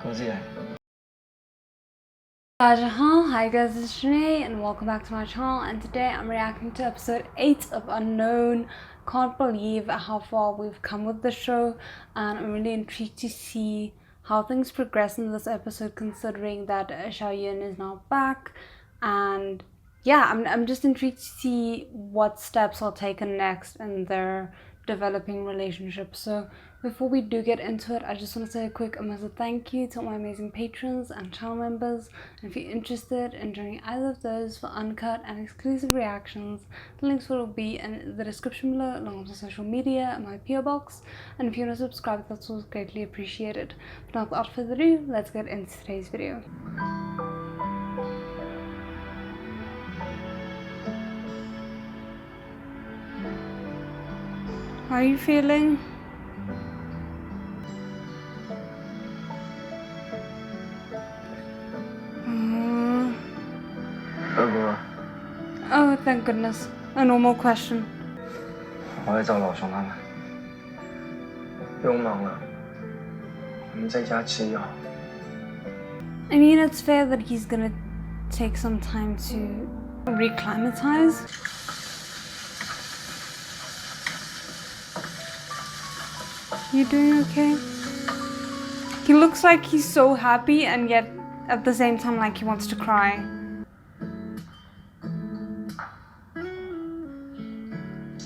我自己来。Hi guys, this is Shanae and welcome back to my channel, and today I'm reacting to episode 8 of Unknown. Can't believe how far we've come with the show, and I'm really intrigued to see how things progress in this episode, considering that QIAN is now back. And yeah, I'm just intrigued to see what steps are taken next in their developing relationship. So before we do get into it, I just want to say a quick massive thank you to all my amazing patrons and channel members. And if you're interested in joining either of those for uncut and exclusive reactions, the links will be in the description below, along with my social media and my PO box. And if you want to subscribe, that's always greatly appreciated. But now without further ado, let's get into today's video. How are you feeling? Oh, thank goodness. A normal question. 我在找老兄他们，不用忙了，我们在家吃药。 I mean, it's fair that he's gonna take some time to reclimatize. You doing okay? He looks like he's so happy, and yet at the same time like he wants to cry.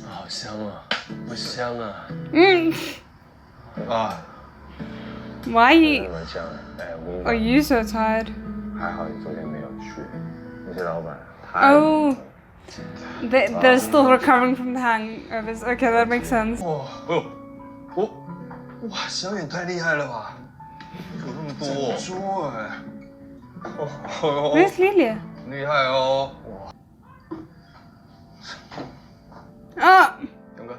好香啊，好香啊！啊 Why 怎么讲？哎，我 are you so tired? 还好你昨天没有去，那些老板太 Oh, they're still recovering from the hangovers. Okay, that makes sense. 哇哇，小远太厉害了吧？有那么多桌哎！哦 Where's Lilia? 厉害哦！哇，啊！勇哥，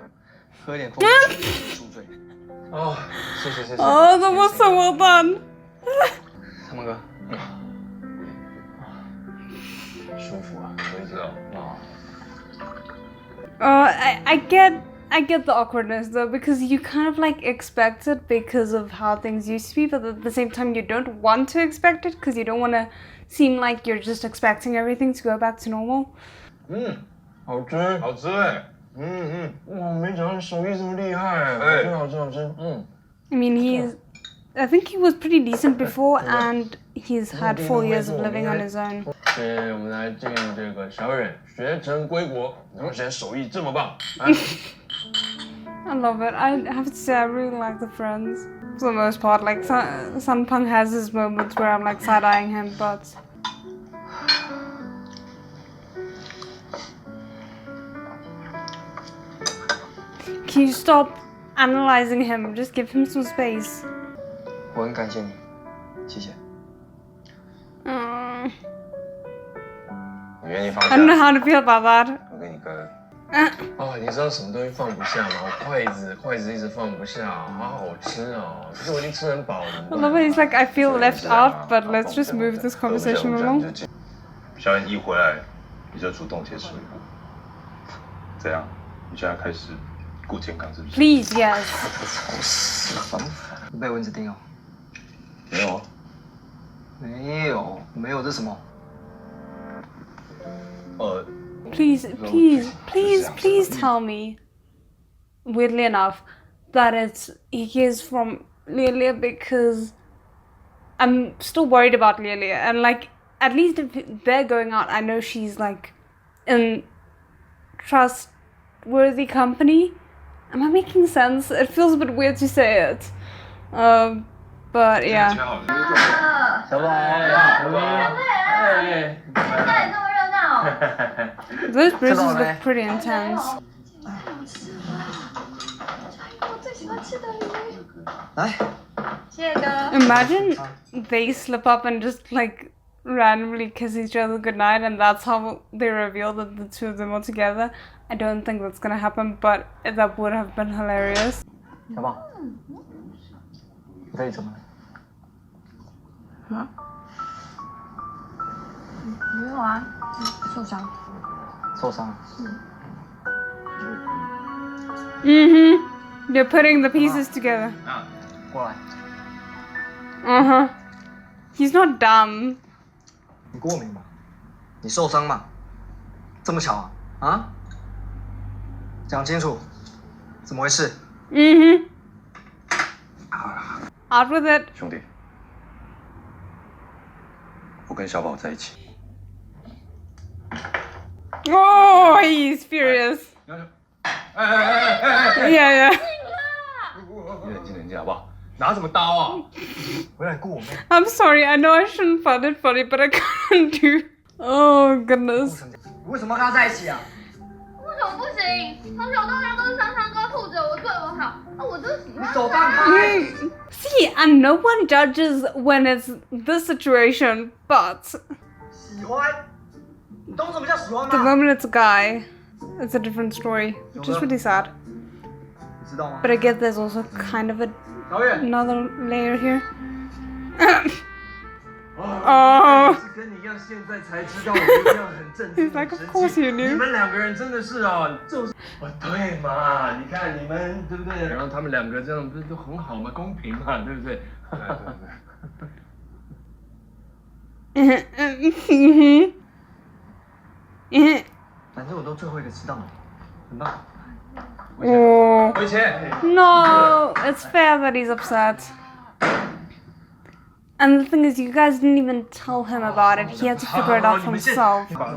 喝一点风赎罪。哦，谢谢谢谢。 Oh, that was so well done. 他们哥，舒服啊，我也知道啊。I get the awkwardness though, because you kind of like expect it because of how things used to be, but at the same time you don't want to expect it because you don't want to seem like you're just expecting everything to go back to normal. 好吃，好吃哎。哇，没想到你手艺这么厉害，好吃好吃。I mean, I think he was pretty decent before, and he's had 4 years of living on his own. 我们来敬这个小远学成归国，然后现在手艺这么棒。I love it. I have to say, I really like the friends. For the most part, like, Sunpung has his moments where I'm like side-eyeing him, but... Can you stop analyzing him? Just give him some space. 我很感谢你，谢谢。你愿意放下？ I don't know how to feel about that. 我给你个。哦，你知道什么东西放不下吗？筷子一直放不下，好好吃哦。可是我已经吃很饱了。I love it. He's like, I feel left out, but let's just move this conversation along. 小妍一回来，你就主动接触。怎样？你现在开始顾健康是不是？ Please, yes. 被蚊子叮哦？没有啊。没有，这什么？ Please tell me, weirdly enough, that he is from Lilia, because I'm still worried about Lilia, and like, at least if they're going out, I know she's like in trustworthy company. Am I making sense? It feels a bit weird to say it, but yeah. 小宝，Those bruises look pretty intense. 来， Imagine they slip up and just like randomly kiss each other goodnight, and that's how they reveal that the two of them are together. I don't think that's gonna happen, but that would have been hilarious. 小宝，你这里怎么了？没有啊，受伤。受伤？ You're putting the pieces together. 过来。 Uh-huh. He's not dumb. 你过敏吗？你受伤吗？这么巧啊？啊？讲清楚，怎么回事？ Out with it. 兄弟，我跟小宝在一起。 Oh, he's furious. Yeah. 你冷静冷静好不好？拿什么刀啊？回来顾我妹。I'm sorry. I know I shouldn't find it funny, but I can't do. Oh goodness. 你为什么要跟他在一起啊？为什么不行？从小到大都是常常哥护着我，对我好，我就喜欢他。手放开！ See, and no one judges when it's this situation, but 喜欢，你懂什么叫喜欢 the 吗？ moment it's a guy, it's a different story, which is really sad. 你知道吗？ But I guess there's also kind of another layer here. Oh. 是跟你一样，现在才知道，我一样很震惊。 He's like, of course you 你 knew. 们两个人真的是哦，就是对嘛？你看你们对不对？然后他们两个这样不是都很好吗？公平嘛，对不对？反正我都最后一个知道了，很棒。 Oh. 回钱。 No, it's fair that he's upset. And the thing is, you guys didn't even tell him about it. He had to figure it out for himself. 你干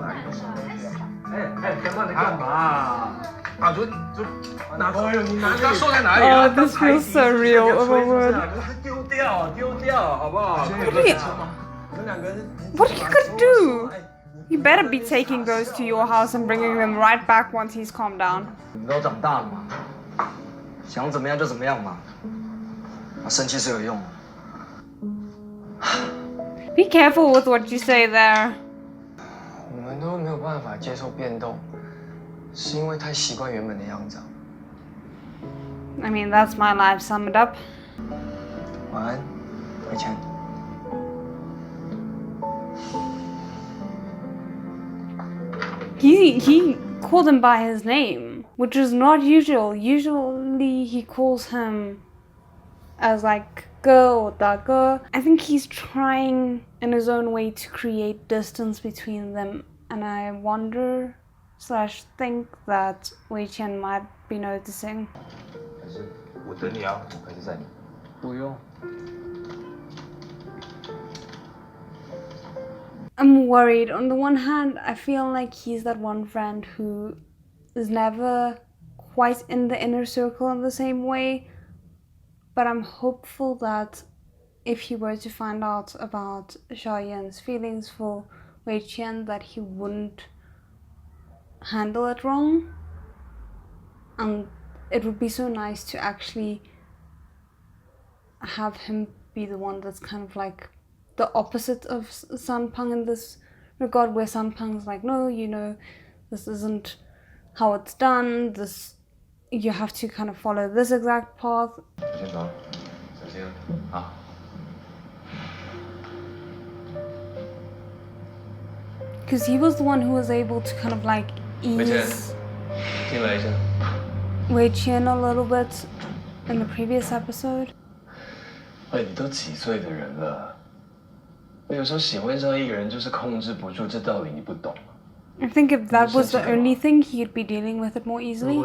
嘛？啊，就拿过来，你拿刚收在哪里 Oh, this feels so real. Oh my word. 丢掉，好不好？ What are you gonna do? You better be taking those to your house and bringing them right back once he's calmed down. 你们都长大了嘛，想怎么样就怎么样嘛。生气是有用的。 Be careful with what you say there. 你们都没有办法接受变动，是因为太习惯原本的样子啊。 I mean, that's my life summed up. 晚安，回钱。 He called him by his name, which is not usual. Usually he calls him as like girl or da girl. I think he's trying in his own way to create distance between them, and I wonder / think that Wei Qian might be noticing. 还是我等你啊，还是在你？不用。 I'm worried. On the one hand, I feel like he's that one friend who is never quite in the inner circle in the same way. But I'm hopeful that if he were to find out about Xiaoyan's feelings for Wei Qian, that he wouldn't handle it wrong. And it would be so nice to actually have him be the one that's kind of like the opposite of Sanpang in this regard, where Sanpang's like, no, you know, this isn't how it's done, this, you have to kind of follow this exact path. 我先走了，小心啊！ Because he was the one who was able to kind of like ease 进来一下。 Wei Qian a little bit in the previous episode. 哎，你都几岁的人了？我有时候喜欢上一个人就是控制不住，这道理你不懂吗？ I think if that was the only thing, he'd be dealing with it more easily.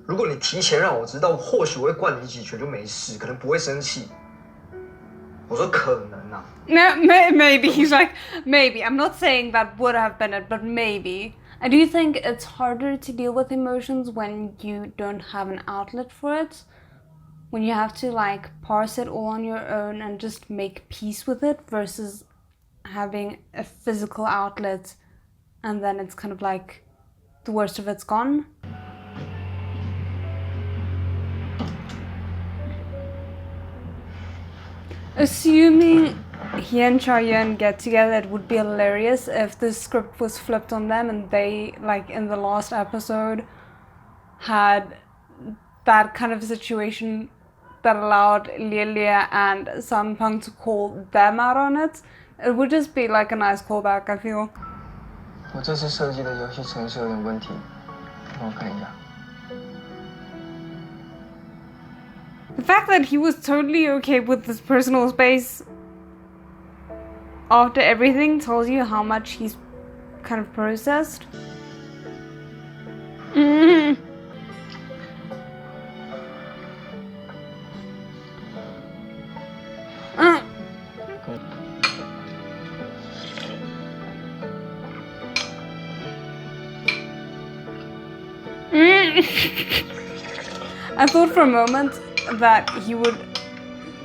如果你提前让我知道，或许我会灌你几拳就没事，可能不会生气。我说可能啊。 No, maybe. He's like, maybe. I'm not saying that would have been it, but maybe. I do think it's harder to deal with emotions when you don't have an outlet for it. When you have to like parse it all on your own and just make peace with it versus having a physical outlet and then it's kind of like the worst of it's gone. Assuming he and QIAN get together, it would be hilarious if the script was flipped on them and they, like in the last episode, had that kind of situation that allowed Lilia and Sanpang to call them out on it. It would just be like a nice callback, I feel. 我这次设计的游戏程式有点问题，帮我看一下。 The fact that he was totally okay with this personal space after everything tells you how much he's kind of processed. Mm. I thought for a moment that he would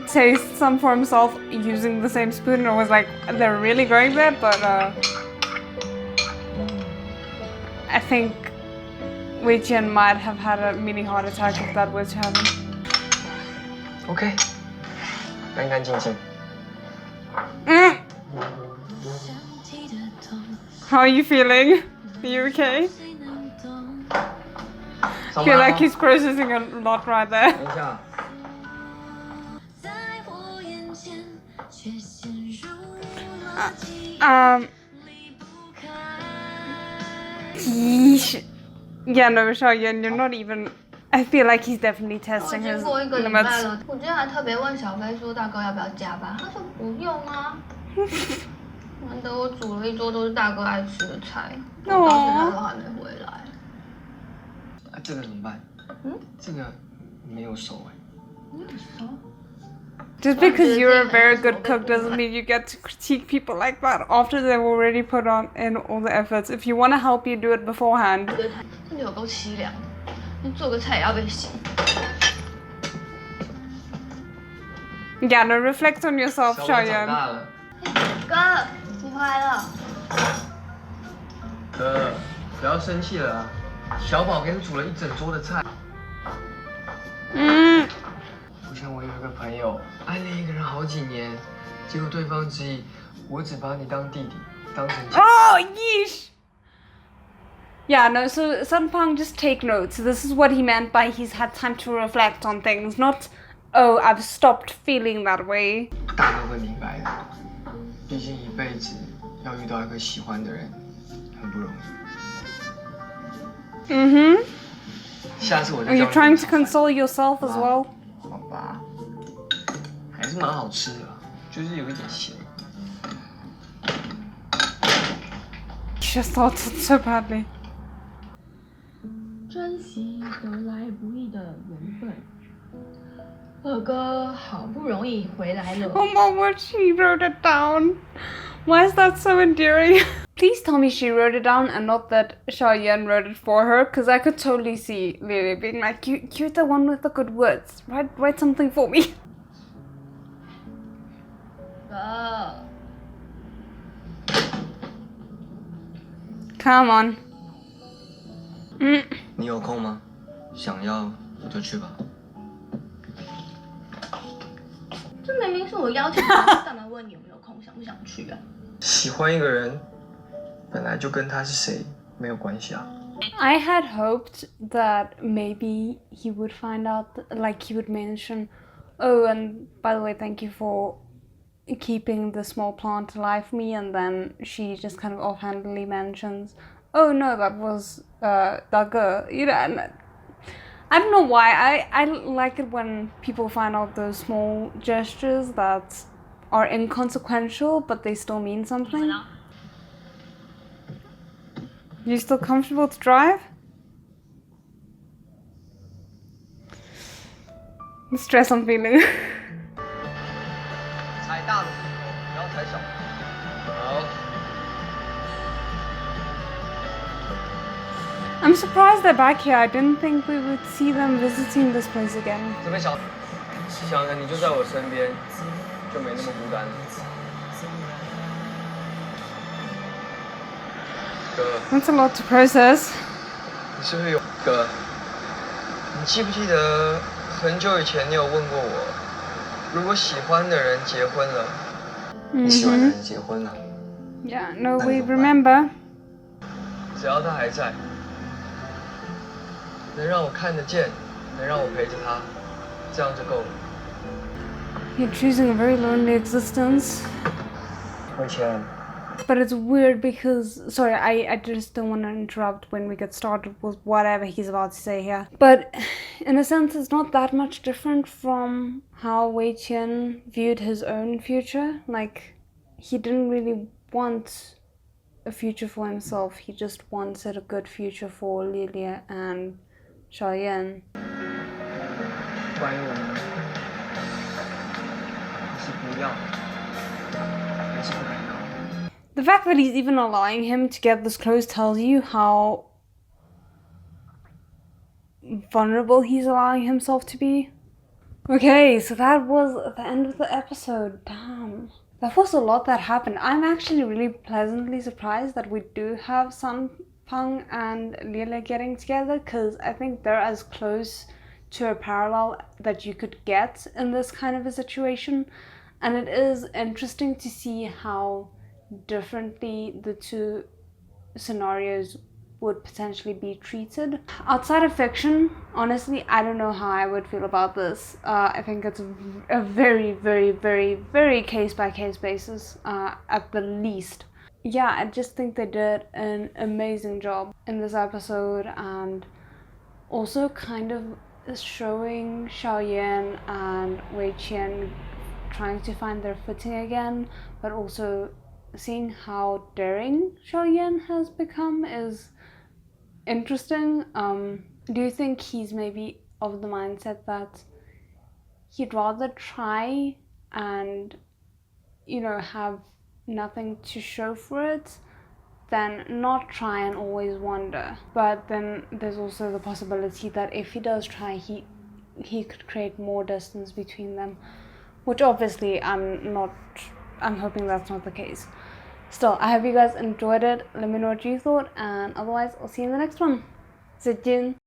taste some for himself using the same spoon, and I was like, they're really going there, but I think WEI might have had a mini heart attack if that was to happen. OK， 干干净净。 How are you feeling? Are you okay? I feel like he's processing a lot right there. 等一下。 Yeesh. Yeah, no, Xiaoyan, you're not even. I feel like he's definitely 我 testing 已经 his 过1个礼拜 limits. 了，我今天还特别问小飞说大哥要不要加班，他说不用啊。难得我煮了一桌都是大哥爱吃的菜，我到现在都还没回来。啊，这个怎么办？这个没有熟哎。 Just because you're a very good cook doesn't mean you get to critique people like that after they've already put on in all the efforts. If you want to help you do it beforehand. 真的有够凄凉，你做个菜也要被洗。 Yeah, no, reflect on yourself, 小宝长 Xiaoyan. 大了。哥，你回来了。哥，不要生气了啊！小宝给你煮了一整桌的菜。不像我有一个朋友，暗恋一个人好几年，结果对方质疑我只把你当弟弟，当成亲。 Oh, yeesh! Yeah, no, so Sunpang, just take notes. This is what he meant by he's had time to reflect on things, not, oh, I've stopped feeling that way. 大哥会明白的，毕竟一辈子要遇到一个喜欢的人，很不容易。Mm-hmm. 下次我就 Are 教 you 你 trying 怎 to 么炒 console yourself as well? 好吧，还是蛮好吃的，就是有一点咸。 Just thought it so badly. 珍惜得来不易的缘分。二哥好不容易回来了。 Oh my word, she wrote it down. Why is that so endearing? Please tell me she wrote it down and not that Xiaoyan wrote it for her, because I could totally see Lily being like, you're the one with the good words. Write something for me. 哥， Come on. 你有空吗？想要我就去吧。这明明是我邀请他，干嘛问你有没有空，想不想去啊？喜欢一个人，本来就跟他是谁没有关系啊。 I had hoped that maybe he would find out, like he would mention, oh, and by the way, thank you for keeping the small plant alive for me, and then she just kind of offhandedly mentions, oh no, that was Daga, you know, and I don't know why, I like it when people find out those small gestures that are inconsequential, but they still mean something. You still comfortable to drive? The stress I'm feeling. 踩大的，不要踩小的。好。 I'm surprised they're back here. I didn't think we would see them visiting this place again. 这边小的你就在我身边，就没那么孤单了。哥， That's a lot to process. 你是不是有哥？你记不记得很久以前你有问过我，如果喜欢的人结婚了，你喜欢的人结婚了， Yeah, no, we remember. 只要他还在，能让我看得见，能让我陪着他，这样就够了。 You're choosing a very lonely existence. 慧谦， But it's weird because, sorry, I just don't want to interrupt when we get started with whatever he's about to say here. But in a sense, it's not that much different from how Wei Qian viewed his own future. Like, he didn't really want a future for himself. He just wanted a good future for Lilia and QIAN. 关于我们，还是不要，还是不敢要。The fact that he's even allowing him to get this close tells you how vulnerable he's allowing himself to be. Okay, so that was the end of the episode. Damn. That was a lot that happened. I'm actually really pleasantly surprised that we do have Sunpang and Lila getting together, because I think they're as close to a parallel that you could get in this kind of a situation. And it is interesting to see how differently the two scenarios would potentially be treated. Outside of fiction, honestly, I don't know how I would feel about this. I think it's a very, very, very, very case-by-case basis, at the least. Yeah, I just think they did an amazing job in this episode, and also kind of showing QIAN and Wei-Qian trying to find their footing again, but also seeing how daring QIAN has become is interesting. Do you think he's maybe of the mindset that he'd rather try and, you know, have nothing to show for it than not try and always wonder? But then there's also the possibility that if he does try, he could create more distance between them, which obviously I'm hoping that's not the case. Still, I hope you guys enjoyed it. Let me know what you thought, and otherwise I'll see you in the next one. 再见。